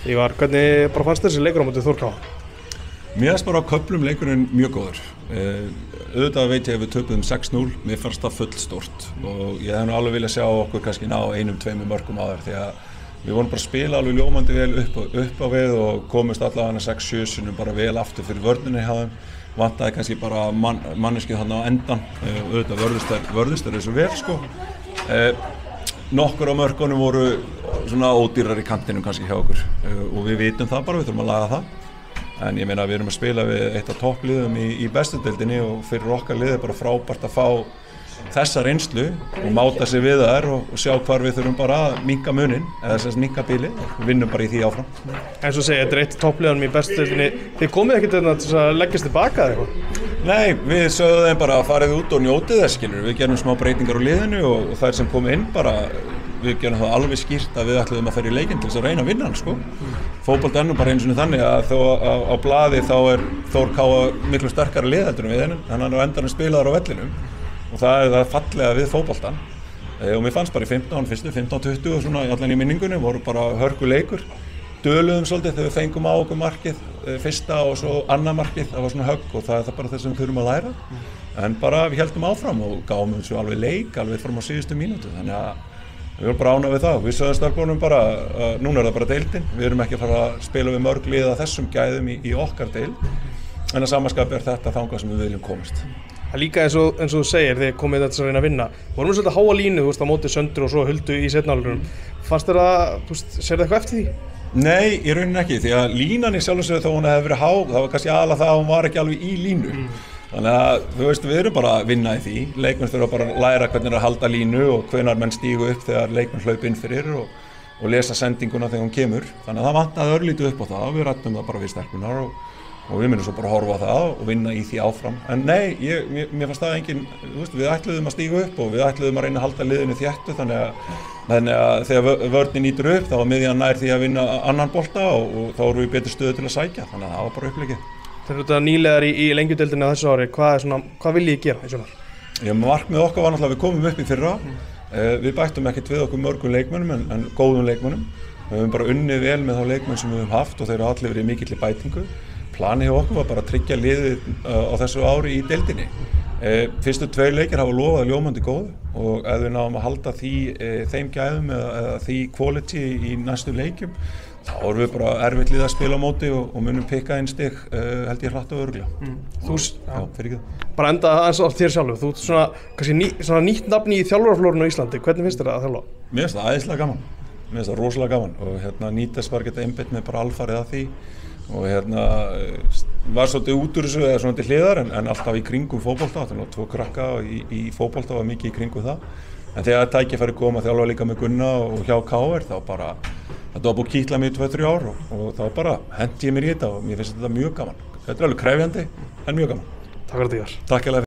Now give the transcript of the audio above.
Ívar, hvernig bara fannst þessi leikur á móti Þór K? Mér finnst bara á köflum leikurinn mjög góður. Auðvitað veit ég að við töpuðum 6-0, mér fannst það fullstórt og ég hef nú alveg viljað sjá okkur kannski ná 1-2 mörkum á þér því að við vorum bara að spila alveg ljómandi vel upp á við og komist allavega 6-7 sinnum bara vel aftur fyrir vörninni hjá þeim. Vantaði kannski bara manneskið þarna á endan, auðvitað vörðust þessu vel sko. Nokkur á mörkunum voru svona ódýrar í kantinum kannski hjá okkur og við vitum það bara, við þurfum að laga það. En ég meina við erum að spila við eitt af toppliðum í bestu deildinni og fyrir okkar liði bara frábært að fá þessa reynslu og máta sig við þær og sjá hvar við þurfum bara að minnka munin eða þess að minnka bilið og við vinnum bara í því áfram. En svo segja, þetta eitt af toppliðunum í bestu deildinni, þið komið ekkert til að leggjast tilbaka eða eitthvað? Nei, við sögðum þeim bara að farið út og njótið þess skilur. Við gerum smá breytingar á liðinu og þær sem komu inn bara við gerum það alveg skýrt að við ætluðum að fara í leikinn til þess að reyna að vinna hann sko. Fótbolti er nú bara einu sinni þannig að þó á blaði þá er Þór K miklu sterkara lið heldur en við henni, hann er á endanum spilaðar á vellinum og það er það fallega við fótboltan og mér fannst bara í 15-20 og svona allan í minningunni voru bara hörku leikur, döluðum svolítið þegar við fengum á okkur markið, fyrsta og svo annað markið, það var svona högg og það er bara þess sem við þurfum að læra en bara við heldum áfram og gáum þessu alveg leik alveg fram á síðustu mínútu þannig að við vorum bara ánægð við það. Við sögðum stelpunum bara að núna er það bara deildin. Við erum ekki að fara að spila við mörg lið að þessum gæðum í okkar deild. En að samaskapi er þetta þangað sem við viljum komast. Það líka eins og þú segir, þið komið þetta að reyna að vinna. Vorum við svolítið háa línu, þú veist, á móti Söndru og svo Huldu í seinni hálfleikunum. Fannst þér að, þú veist, sér það eitthvað eftir því? Nei, í rauninni ekki, því að línan í sjálfu sér þó hún hefði verið há, það var kannski aðalega það að hún var ekki alveg í línu. Þannig að þú veist, við erum bara að vinna í því. Leikmenn þurfa bara að læra hvernig er að halda línu og hvenær menn stígu upp þegar leikmenn hlaupa inn fyrir og lesa sendinguna þegar hún kemur. Þannig að það vantaði örlítið upp á það og við ræddum það bara við stelpunar og við myndum svo bara að horfa á það og vinna í því áfram. En nei, mér fannst það engin, þú veist, við ætluðum að stígu upp og við ætluðum að reyna að halda liðinu þéttu þannig að þegar vörnin nýtur upp þá var miðjan nær því að vinna annan bolta og þá vorum við betri stöðu til að sækja, þannig að það var bara uppleggið. Þeir eru þetta nýlegar í lengjudeildinni á þessu ári, hvað viljið þið gera í sumar? Já, markmið okkar var náttúrulega að við komum upp í fyrra. Við bættum ekkert við okkur mörgum leikmönnum en góðum leikmönnum. Við höfum bara unnið vel með þá leikmenn sem við höfum haft og þeir eru allir verið mikilli bætingu. Planið hjá okkur var bara að tryggja liðið á þessu ári í deildinni. Fyrstu 2 leikir hafa lofað ljómandi góðu og ef við náum að halda þeim gæðum eða því quality í næstu leikjum þá erum við bara erfitt lið að spila á móti og munum pikka inn stig held ég hratt og örugglega. Fyrir ekki. Bara enda aðeins á þér sjálfur, þú ert svona nýtt nafn í þjálfaraflórinu á Íslandi, hvernig finnst þér það að þjálfa? Mér finnst það æðislega gaman, mér finnst það rosalega gaman og nýtast bara geta einbeitt með bara alfarið að því og var svolítið út úr þessu eða svona til hliðar en alltaf í kringum fótbolta, það var 2 krakka í fótbolta var mikið í kringum það en þegar tækifæri kom að þjálfa líka með Gunna og hjá KR þá bara þetta var búið að kýtla mig í 2-3 ár og þá bara hendi ég mér í þetta og mér finnst þetta mjög gaman. Þetta er alveg krefjandi en mjög gaman. Takk fyrir þetta, Ívar. Takk hérlega.